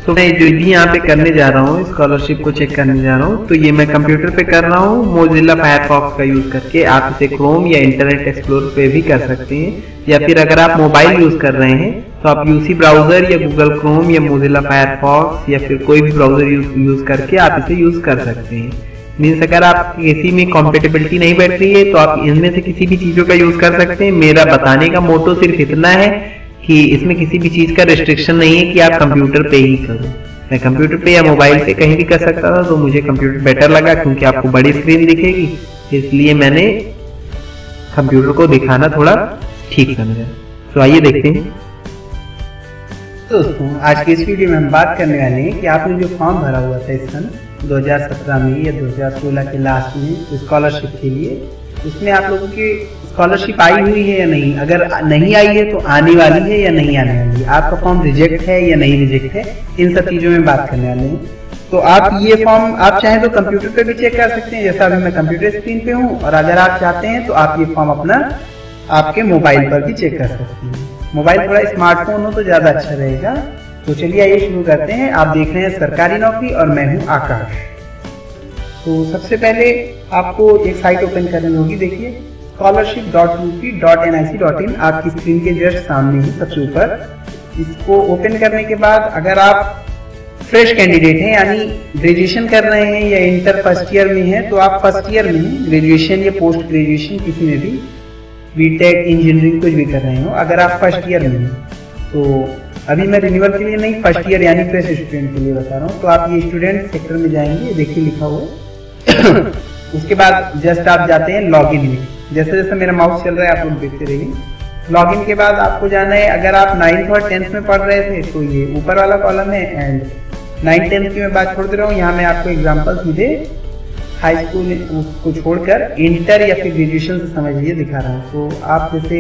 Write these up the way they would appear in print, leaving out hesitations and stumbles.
तो मैं जो भी यहाँ पे करने जा रहा हूँ, स्कॉलरशिप को चेक करने जा रहा हूँ, तो ये मैं कंप्यूटर पे कर रहा हूँ मोजिल्ला फायरफॉक्स का यूज करके। आप इसे क्रोम या इंटरनेट एक्सप्लोरर पे भी कर सकते हैं, या फिर अगर आप मोबाइल यूज कर रहे हैं तो आप यूसी ब्राउजर या गूगल क्रोम या मोजिल्ला फायरफॉक्स या फिर कोई भी ब्राउजर यूज करके आप इसे यूज कर सकते हैं। मीन्स अगर आप किसी में कॉम्पेटिबिलिटी नहीं बैठ रही है तो आप इनमें से किसी भी चीजों का यूज कर सकते हैं। मेरा बताने का मोटो सिर्फ इतना है कि इसमें किसी भी चीज का रिस्ट्रिक्शन नहीं है कि आप कंप्यूटर पे ही करो। मैं कंप्यूटर पे या मोबाइल पे कहीं भी कर सकता था, तो मुझे कंप्यूटर बेटर लगा क्योंकि आपको बड़ी स्क्रीन दिखेगी, इसलिए मैंने कंप्यूटर को दिखाना थोड़ा ठीक समझा। तो आइए देखते हैं। दोस्तों, आज की इस वीडियो में हम बात करने वाले हैं कि आपने जो फॉर्म भरा हुआ था इस सन 2017 में या 2016 के लास्ट में स्कॉलरशिप के लिए, उसमें आप लोगों की स्कॉलरशिप आई हुई है या नहीं, अगर नहीं आई है तो आने वाली है या नहीं आने वाली है, आपका फॉर्म रिजेक्ट है या नहीं रिजेक्ट है, इन सब चीजों में बात करने वाले हैं। तो आप ये फॉर्म आप चाहें तो कंप्यूटर पे भी चेक कर सकते हैं, जैसा अभी मैं कंप्यूटर स्क्रीन पे हूँ, और अगर आप चाहते हैं तो आप ये फॉर्म अपना आपके मोबाइल पर भी चेक कर सकते हैं। मोबाइल थोड़ा स्मार्टफोन हो तो ज्यादा अच्छा रहेगा। तो चलिए आइए शुरू करते हैं। आप देख रहे हैं सरकारी नौकरी और मैं हूँ आकाश। तो सबसे पहले आपको एक साइट ओपन करनी होगी। देखिए scholarship.up.nic.in आपकी स्क्रीन के जस्ट सामने ही सबसे ऊपर। इसको ओपन करने के बाद अगर आप फ्रेश कैंडिडेट हैं, यानी ग्रेजुएशन कर रहे हैं या इंटर फर्स्ट ईयर में हैं, तो आप फर्स्ट ईयर में ग्रेजुएशन या पोस्ट ग्रेजुएशन किसी में भी बीटेक इंजीनियरिंग कुछ भी कर रहे हो, अगर आप फर्स्ट ईयर में हैं तो अभी मैं रिन्यूअल के लिए नहीं, फर्स्ट ईयर यानी फ्रेश स्टूडेंट के लिए बता रहा हूँ। तो आप ये स्टूडेंट सेक्टर में जाएंगे, देखिए लिखा हुआ है। उसके बाद जस्ट आप जाते हैं लॉगिन में। जैसे जैसे मेरा माउस चल रहा है आप लोग देखते रहिए। लॉगिन के बाद आपको जाना है, अगर आप 9th और 10th में पढ़ रहे थे तो ये ऊपर वाला कॉलम है, एंड 9th 10th की मैं बात छोड़ दे रहा हूँ। यहाँ मैं आपको एग्जाम्पल्स मुझे हाई स्कूल को छोड़कर इंटर या फिर ग्रेजुएशन से समझिए दिखा रहा हूँ। तो आप जैसे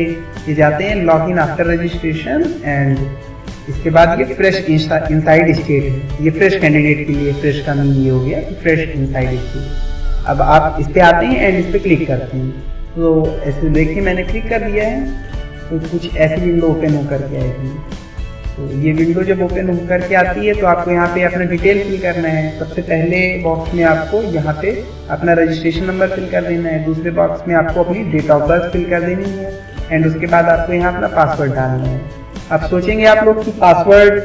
ये जाते हैं लॉगिन आफ्टर रजिस्ट्रेशन, एंड इसके बाद ये फ्रेश इनसाइड स्टेट है, ये फ्रेश कैंडिडेट के लिए। फ्रेश का मीन ये हो गया कि फ्रेश इनसाइड स्टेट। अब आप इस पे आते हैं एंड इस पे क्लिक करते हैं। तो ऐसे देखिए मैंने क्लिक कर दिया है, तो कुछ ऐसी विंडो ओपन होकर के आएगी। तो ये विंडो जब ओपन होकर के आती है तो आपको यहाँ पे अपना डिटेल फिल करना है। सबसे पहले बॉक्स में आपको यहाँ पे अपना रजिस्ट्रेशन नंबर फिल कर देना है, दूसरे बॉक्स में आपको अपनी डेट ऑफ बर्थ फिल कर देनी है, एंड उसके बाद आपको यहाँ अपना पासवर्ड डालना है। अब सोचेंगे आप लोग कि पासवर्ड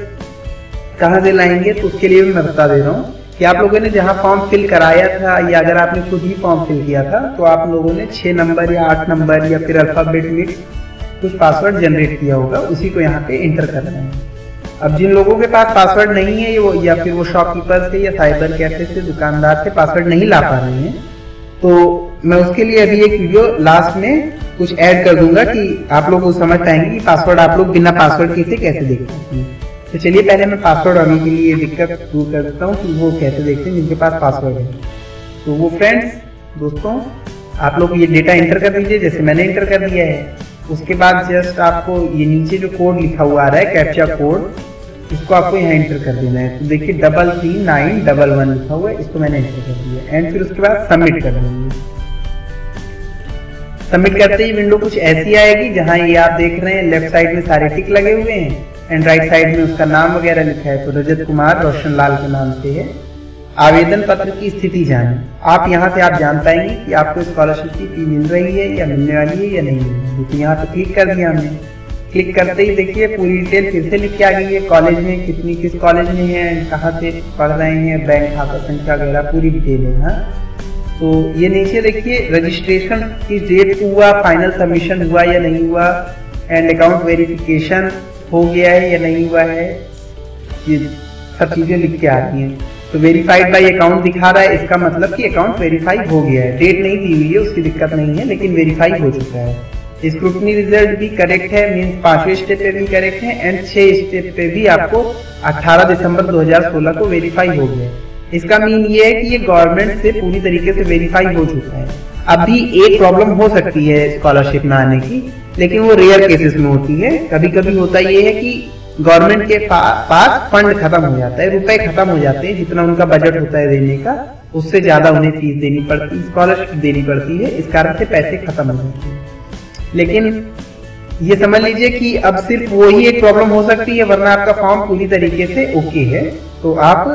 कहाँ से लाएंगे, तो उसके लिए भी मैं बता दे रहा हूँ कि आप लोगों ने जहाँ फॉर्म फिल कराया था, या अगर आपने खुद ही फॉर्म फिल किया था, तो आप लोगों ने 6 नंबर या 8 नंबर या फिर अल्फाबेट मिक्स कुछ पासवर्ड जनरेट किया होगा, उसी को यहाँ पे एंटर करना है। अब जिन लोगों के पास पासवर्ड नहीं है, वो या फिर वो शॉपकीपर से या साइबर कैफे से, दुकानदार से पासवर्ड नहीं ला पा रहे हैं, तो मैं उसके लिए अभी एक वीडियो लास्ट में कुछ ऐड कर दूंगा कि आप लोग समझ पाएंगे कि पासवर्ड आप लोग बिना पासवर्ड के कैसे देख सकते हैं। तो चलिए पहले मैं पासवर्ड वालों के लिए दिक्कत दूर कर देता हूँ कि वो कैसे देखते हैं जिनके पास पासवर्ड है। तो वो फ्रेंड्स, दोस्तों, आप लोग ये डेटा एंटर कर दीजिए जैसे मैंने एंटर कर दिया है। उसके बाद जस्ट आपको ये नीचे जो कोड लिखा हुआ आ रहा है, कैप्चा कोड, इसको आपको यहाँ एंटर कर देना है। तो देखिए 33911 लिखा हुआ है, इसको मैंने एंटर कर दिया, एंड फिर उसके बाद सबमिट कर देंगे। सबमिट करते ही विंडो कुछ ऐसी आएगी, जहाँ ये आप देख रहे हैं लेफ्ट साइड में सारे टिक लगे हुए हैं, एंड राइट साइड में उसका नाम वगैरह लिखा है। तो रजत कुमार रोशन लाल के नाम से है। आवेदन पत्र की स्थिति जाने, आप यहाँ से आप जान पाएंगे कि आपको स्कॉलरशिप की फी मिल रही है या मिलने वाली है या नहीं मिल रही है। तो यहाँ पे क्लिक कर दिया हमने। क्लिक करते ही देखिए पूरी डिटेल फिर से लिख के आ गई है, कॉलेज में कितनी, किस कॉलेज में है, कहाँ से पढ़ रहे हैं, बैंक खाता संख्या वगैरह पूरी डिटेल है। हाँ, तो ये नीचे देखिए रजिस्ट्रेशन की डेट हुआ, फाइनल सबमिशन हुआ या नहीं हुआ, एंड अकाउंट वेरिफिकेशन हो गया है या नहीं हुआ है, ये सब चीजें लिख के आ रही हैं। तो वेरीफाइड बाय अकाउंट दिखा रहा है, इसका मतलब कि अकाउंट वेरीफाई हो गया है। डेट नहीं दी हुई है, उसकी दिक्कत नहीं है, लेकिन वेरीफाई हो चुका है। स्क्रूटनी रिजल्ट भी करेक्ट है, मीन्स 5वें स्टेप पे भी करेक्ट है, एंड 6 स्टेप पे भी आपको 18 दिसंबर 2016 को वेरीफाई हो गया। इसका मीन ये है कि ये गवर्नमेंट से पूरी तरीके से वेरीफाई हो चुका है। अभी एक प्रॉब्लम हो सकती है स्कॉलरशिप ना आने की, लेकिन वो रेयर केसेस में होती है। कभी कभी होता ये है कि गवर्नमेंट के पास फंड खत्म हो जाता है, रुपए खत्म हो जाते हैं, जितना उनका बजट होता है देने का उससे ज्यादा उन्हें फीस देनी पड़ती, स्कॉलरशिप देनी पड़ती है, इस कारण से पैसे खत्म हो जाते हैं। लेकिन ये समझ लीजिए कि अब सिर्फ वही एक प्रॉब्लम हो सकती है, वरना आपका फॉर्म पूरी तरीके से ओके है, तो आप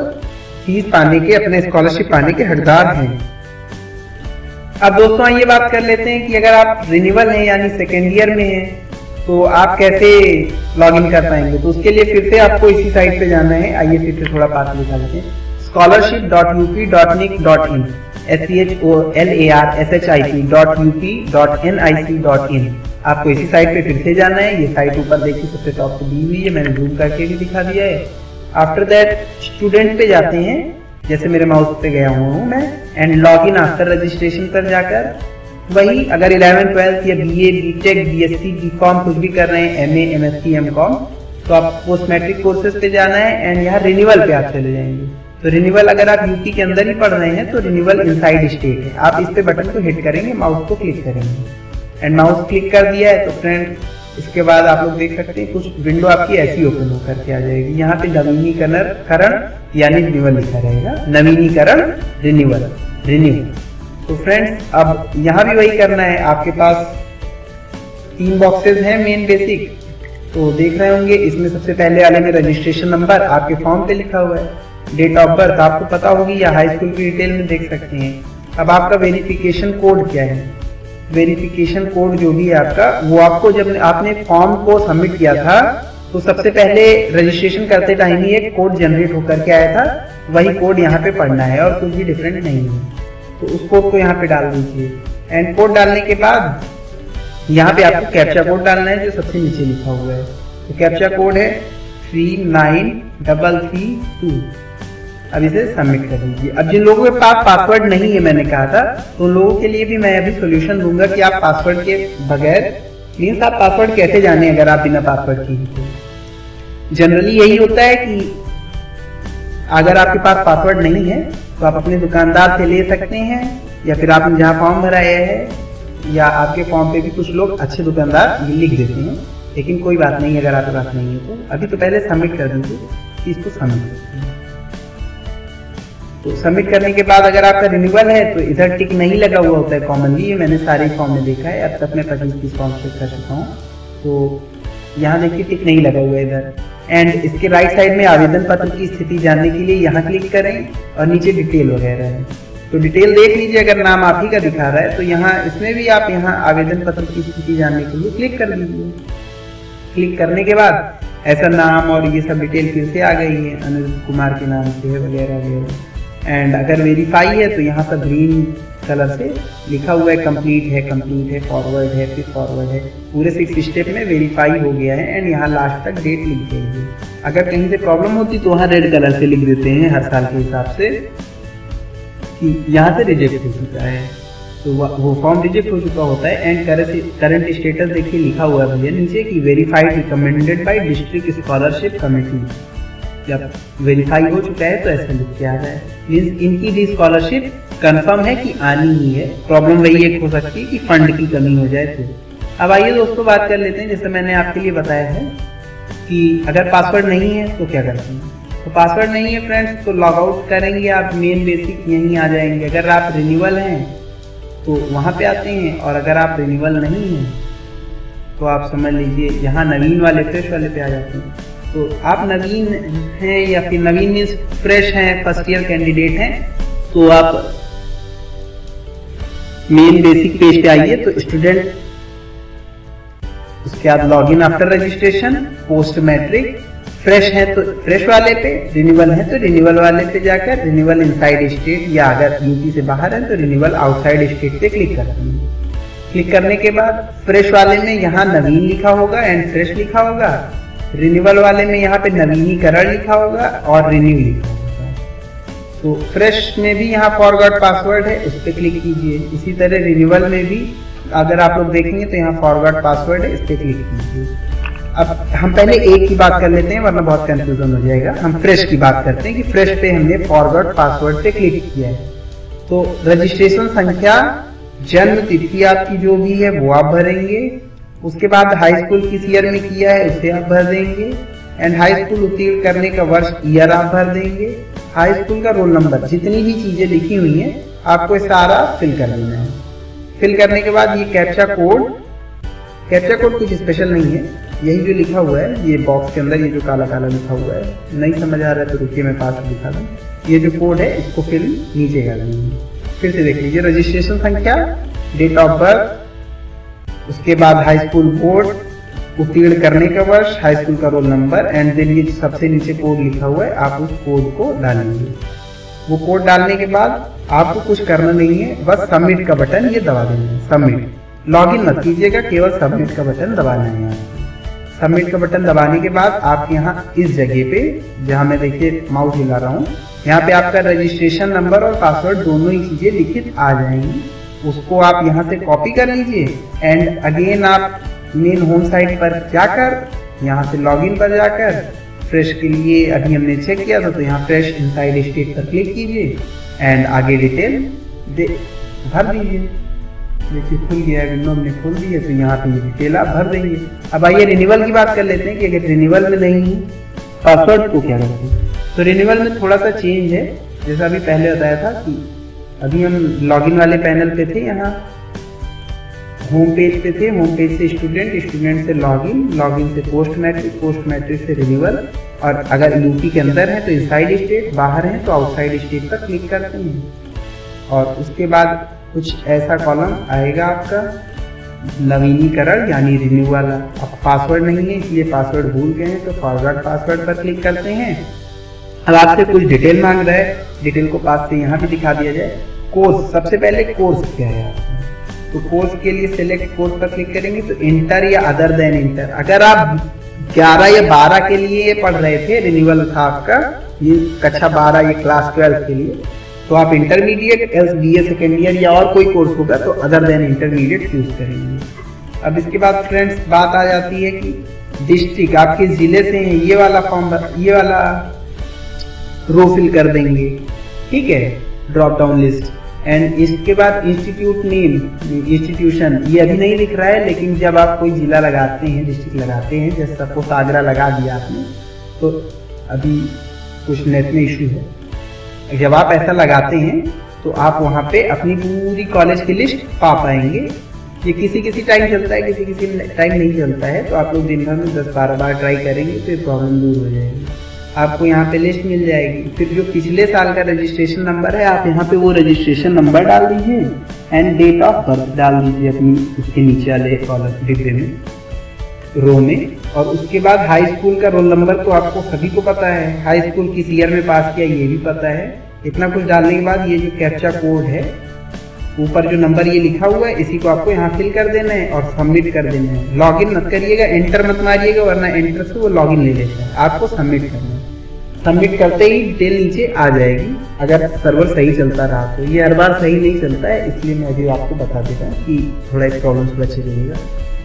फीस पाने के, अपने स्कॉलरशिप पाने के हकदार हैं। अब दोस्तों ये बात कर लेते हैं कि अगर आप रिन्यूअल हैं यानी सेकेंड ईयर में हैं तो आप कैसे लॉगिन कर पाएंगे। तो उसके लिए फिर से आपको इसी साइट पे जाना है। आइए फिर से थोड़ा पास लिखा लेते हैं, scholarship.up.nic.in scholarship.up.nic.in। आपको इसी साइट पे फिर से जाना है। ये साइट ऊपर देखिए सबसे टॉप पे दी हुई है, मैंने जूम करके भी दिखा दिया है। आफ्टर दैट स्टूडेंट पे जाते हैं, जैसे मेरे माउस पे गया हुआ हूँ मैं, and log in after registration पर जाकर वही अगर 11th 12th या BA BTech BSc BCom कुछ भी कर रहे हैं, MA MSc MCom, तो आप पोस्ट मैट्रिक कोर्सेज पे जाना है एंड यहाँ रिन्यूअल पे आप चले जाएंगे। तो रिन्यूअल अगर आप यूपी के अंदर ही पढ़ रहे हैं तो रिन्यूअल इनसाइड स्टेट है। आप इस पे बटन को हिट करेंगे, माउस को क्लिक करेंगे एंड माउस क्लिक कर दिया है तो फ्रेंड इसके बाद आप लोग देख सकते हैं कुछ विंडो आपकी ऐसी ओपन होकर के आ जाएगी। यहाँ पे नवीनीकरण यानी रिन्यूअल लिखा रहेगा, नवीनीकरण रिन्यूअल रिन्यू। तो फ्रेंड्स अब यहाँ भी वही करना है। आपके पास 3 बॉक्सेस हैं मेन बेसिक, तो देख रहे होंगे इसमें सबसे पहले वाले में रजिस्ट्रेशन नंबर आपके फॉर्म पे लिखा हुआ है, डेट ऑफ बर्थ आपको पता होगी या हाई स्कूल की डिटेल में देख सकते हैं। अब आपका वेरिफिकेशन कोड क्या है, वेरिफिकेशन कोड जो भी है आपका, वो आपको जब आपने फॉर्म को सबमिट किया था तो सबसे पहले रजिस्ट्रेशन करते टाइम ही एक कोड जनरेट होकर के आया था, वही कोड यहाँ पे पढ़ना है और कुछ भी डिफरेंट नहीं है। तो उस कोड को यहाँ पे डाल दीजिए एंड कोड डालने के बाद यहाँ पे आपको कैप्चा कोड डालना है जो सबसे नीचे लिखा हुआ है। तो कैप्चा कोड है 39332। अब इसे सबमिट कर दीजिए। अब जिन लोगों के पास पासवर्ड नहीं है, मैंने कहा था, तो उन लोगों के लिए भी मैं अभी सोल्यूशन दूंगा कि आप पासवर्ड के बगैर, मीन्स आप पासवर्ड कैसे जाने अगर आप बिना पासवर्ड के। जनरली यही होता है कि अगर आपके पास पासवर्ड नहीं है तो आप अपने दुकानदार से ले सकते हैं, या फिर आपने जहाँ फॉर्म भराया है या आपके फॉर्म पे भी कुछ लोग अच्छे दुकानदार लिख देते हैं, लेकिन कोई बात नहीं अगर आपके पास नहीं है तो अभी तो पहले सबमिट कर दीजिए, इसको सबमिट करते हैं। तो सबमिट करने के बाद अगर आपका रिन्यूअल है तो इधर टिक नहीं लगा हुआ होता है कॉमनली, ये मैंने सारे फॉर्म में देखा है, अब तक मैं 25-30 फॉर्म चेक कर चुका हूँ। तो यहाँ देखिए टिक नहीं लगा हुआ है इधर। एंड इसके राइट साइड में आवेदन पत्र की स्थिति जानने के लिए यहाँ क्लिक करें और नीचे डिटेल वगैरह है, तो डिटेल देख लीजिए। अगर नाम आप ही का दिखा रहा है तो यहाँ इसमें भी आप यहाँ आवेदन पत्र की स्थिति जानने के लिए क्लिक कर लीजिए। क्लिक करने के बाद ऐसा नाम और ये सब डिटेल फिर से आ गई है, अनुज कुमार के नाम से है वगैरह वगैरह। एंड अगर वेरीफाई है तो यहाँ पर ग्रीन कलर से लिखा हुआ है कंप्लीट है, फॉरवर्ड है, फिर फॉरवर्ड है। पूरे 6 स्टेप में वेरीफाई हो गया है एंड यहाँ लास्ट तक डेट लिख देंगे। अगर कहीं से प्रॉब्लम होती तो वहाँ रेड कलर से लिख देते हैं हर साल के हिसाब से कि यहाँ से रिजेक्ट हो चुका है, तो वो फॉर्म रिजेक्ट हो चुका होता है। एंड करंट स्टेटस देखिए लिखा हुआ है भैया नीचे कि verified recommended by district scholarship committee. जब वेरीफाई हो चुका है तो ऐसा लिख के आ रहा है, मीन्स इनकी भी स्कॉलरशिप कंफर्म है कि आनी ही है। प्रॉब्लम वही एक हो सकती है कि फंड की कमी हो जाए तो। अब आइए दोस्तों बात कर लेते हैं, जैसे मैंने आपके लिए बताया है कि अगर पासवर्ड नहीं है तो क्या करते हैं। तो पासवर्ड नहीं है फ्रेंड्स तो लॉग आउट करेंगे आप, मेन बेसिक यहीं आ जाएंगे। अगर आप रिन्यूअल हैं तो वहाँ पे आते हैं, और अगर आप रिन्यूअल नहीं हैं तो आप समझ लीजिए यहाँ नवीन वाले फ्रेश वाले पे आ जाते हैं। तो आप नवीन हैं या फिर नवीन मीन्स फ्रेश हैं, फर्स्ट ईयर कैंडिडेट हैं, तो आप मेन बेसिक पेज पे आइए। तो स्टूडेंट, उसके बाद login after registration, post matric, fresh है तो फ्रेश वाले पे, रिन्यूअल है तो रिन्यूअल वाले पे जाकर रिन्यूअल इनसाइड स्टेट, या अगर यूपी से बाहर है तो रिन्यूअल आउटसाइड स्टेट पे क्लिक करते हैं। क्लिक करने के बाद फ्रेश वाले में यहाँ नवीन लिखा होगा एंड फ्रेश लिखा होगा, रिन्यूअल वाले में यहाँ पे नवीनीकरण लिखा होगा और रिन्यू लिखा होगा। तो फ्रेश में भी यहाँ फॉरगॉट पासवर्ड है, उस पर क्लिक कीजिए। इसी तरह रिन्यूअल में भी अगर आप लोग देखेंगे तो यहाँ फॉरगॉट पासवर्ड है, इस पर क्लिक कीजिए। अब हम पहले एक की बात कर लेते हैं वरना बहुत कंफ्यूजन हो जाएगा। हम फ्रेश की बात करते हैं कि फ्रेश पे हमने फॉरगॉट पासवर्ड पे क्लिक किया है। तो रजिस्ट्रेशन संख्या, जन्म तिथि आपकी जो भी है वो आप भरेंगे। उसके बाद हाई स्कूल किस ईयर में किया है उसे आप भर देंगे। एंड हाई स्कूल उत्तीर्ण करने का वर्ष ईयर आप भर देंगे। हाई स्कूल का रोल नंबर, जितनी भी चीजें लिखी हुई हैं आपको सारा फिल कर देना है। फिल करने के बाद ये कैप्चा कोड कैप्चा कोड कुछ स्पेशल नहीं है, यही जो लिखा हुआ है ये बॉक्स के अंदर, ये जो काला काला लिखा हुआ है, नहीं समझ आ रहा है तो रुकिए मैं पास दिखा दूँ। ये जो कोड है इसको फिर नीचे कर देंगे। फिर से देख लीजिए, रजिस्ट्रेशन संख्या, डेट ऑफ बर्थ, उसके बाद हाई स्कूल बोर्ड, उत्तीर्ण करने का वर्ष, हाई स्कूल का रोल नंबर, एंड देन ये सबसे नीचे कोड लिखा हुआ है, आप उस कोड को डालेंगे। वो कोड डालने के बाद आपको कुछ करना नहीं है, बस सबमिट का बटन ये दबा देंगे। सबमिट, लॉगिन मत कीजिएगा, केवल सबमिट का बटन दबाना है। सबमिट का बटन दबाने के बाद आप यहाँ इस जगह पे, जहाँ मैं देखिए माउस हिला रहा हूँ, यहाँ पे आपका रजिस्ट्रेशन नंबर और पासवर्ड दोनों ही चीजें लिखित आ जाएंगी। उसको आप यहाँ से कॉपी कर लीजिए एंड अगेन आप मेन होम साइट पर जाकर, यहाँ से लॉगिन पर जाकर फ्रेश के लिए अभी हमने चेक किया था तो यहाँ फ्रेश इनसाइड स्टेट पर क्लिक कीजिए एंड आगे डिटेल भर दीजिए। देखिए खुल गया है, विंडो हमने खोल दी है, तो यहाँ पे डिटेल आप भर देंगे। अब आइए रिन्यूअल की बात कर लेते हैं कि अगर रिन्यूअल में नहीं पासवर्ड को क्या करते हैं। तो रिन्यूअल में थोड़ा सा चेंज है, जैसा अभी पहले बताया था कि अभी हम लॉगिन वाले पैनल पे थे, यहाँ होम पेज पे थे, होम पेज से स्टूडेंट, स्टूडेंट से लॉगिन, लॉगिन से पोस्ट मैट्रिक, पोस्ट मैट्रिक से रिन्यूअल, और अगर यूपी के अंदर है तो इनसाइड स्टेट, बाहर है तो आउटसाइड स्टेट पर क्लिक करते हैं। और उसके बाद कुछ ऐसा कॉलम आएगा आपका नवीनीकरण यानी रिन्यूअल। अब पासवर्ड नहीं है इसलिए पासवर्ड भूल गए हैं तो फॉरवर्ड पासवर्ड पर क्लिक करते हैं। अब आपसे कुछ डिटेल मांग रहा है, डिटेल को पास से यहाँ भी दिखा दिया जाए। कोर्स, सबसे पहले कोर्स क्या है आपका, तो कोर्स के लिए सिलेक्ट कोर्स पर क्लिक करेंगे तो इंटर या अदर देन इंटर। अगर आप 11 या 12 के लिए पढ़ रहे थे, रिन्यूअल था आपका ये कक्षा 12 या क्लास 12 के लिए, तो आप intermediate else BA second year या और कोई कोर्स होगा तो अदर देन इंटरमीडिएट चूज करेंगे। अब इसके बाद फ्रेंड्स बात आ जाती है कि डिस्ट्रिक्ट आपके जिले से है, ये वाला फॉर्म, ये वाला रो फिल कर देंगे, ठीक है, ड्रॉप डाउन लिस्ट। एंड इसके बाद इंस्टीट्यूट नेम, इंस्टीट्यूशन ये अभी नहीं लिख रहा है, लेकिन जब आप कोई जिला लगाते हैं, डिस्ट्रिक्ट लगाते हैं, जैसे सपोज आगरा लगा दिया आपने, तो अभी कुछ नेट में इशू है, जब आप ऐसा लगाते हैं तो आप वहाँ पे अपनी पूरी कॉलेज की लिस्ट पा पाएंगे। ये किसी किसी टाइम चलता है, किसी किसी टाइम नहीं चलता है, तो आप लोग दिन भर में 10-12 बार ट्राई करेंगे तो ये प्रॉब्लम दूर हो जाएगी। आपको यहाँ पे लिस्ट मिल जाएगी। फिर जो पिछले साल का रजिस्ट्रेशन नंबर है आप यहाँ पे वो रजिस्ट्रेशन नंबर डाल दीजिए एंड डेट ऑफ बर्थ डाल दीजिए अपनी उसके नीचे वाले कॉलम डिब्बे में, रो में। और उसके बाद हाई स्कूल का रोल नंबर तो आपको सभी को पता है, हाई स्कूल किस ईयर में पास किया ये भी पता है। इतना कुछ डालने के बाद ये जो कैप्चा कोड है, ऊपर जो नंबर ये लिखा हुआ है, इसी को आपको यहाँ फिल कर देना है और सबमिट कर देना है। लॉगिन मत करिएगा, एंटर मत मारिएगा, वरना एंटर से वो लॉगिन ले लेता है। आपको सबमिट करना है। सबमिट करते ही डिटेल नीचे आ जाएगी, अगर सर्वर सही चलता रहा तो। ये हर बार सही नहीं चलता है, इसलिए मैं अभी आपको बता देता हूँ कि थोड़ा इस प्रॉब्लम से बचे रहिएगा।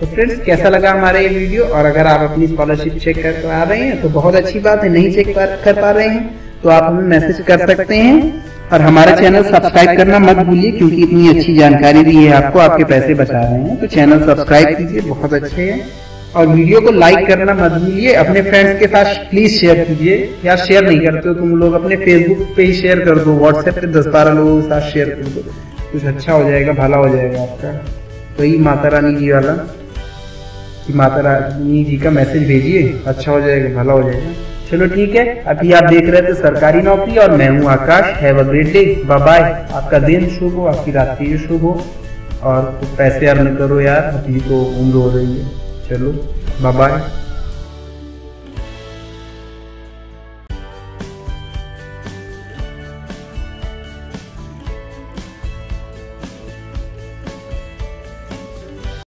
तो फ्रेंड्स कैसा लगा हमारा ये वीडियो, और अगर आप अपनी स्कॉलरशिप चेक कर पा रहे हैं तो बहुत अच्छी बात है, नहीं चेक कर पा रहे हैं तो आप हमें मैसेज कर सकते हैं। और हमारा चैनल सब्सक्राइब करना मत भूलिए, क्योंकि इतनी अच्छी जानकारी दी है आपको, आपके पैसे बचा रहे हैं, तो चैनल सब्सक्राइब कीजिए, बहुत अच्छे हैं। और वीडियो को लाइक करना मत भूलिए, अपने फ्रेंड्स के साथ प्लीज शेयर कीजिए। या शेयर नहीं करते हो तुम लोग, अपने फेसबुक पे ही शेयर कर दो, व्हाट्सएप पे 10-12 लोगों के साथ शेयर कर दो, कुछ अच्छा हो जाएगा, भला हो जाएगा आपका। तो ये माता रानी जी वाला कि माता रानी जी का मैसेज भेजिए, अच्छा हो जाएगा, भला हो जाएगा। चलो ठीक है, अभी आप देख रहे थे सरकारी नौकरी और मैं हूँ Akash. Have a great day, bye bye. आपका दिन शुभ हो, आपकी रात्रि शुभ हो, और पैसे अर्न करो यार, अभी तो उम्र हो रही है। चलो बाय बाय।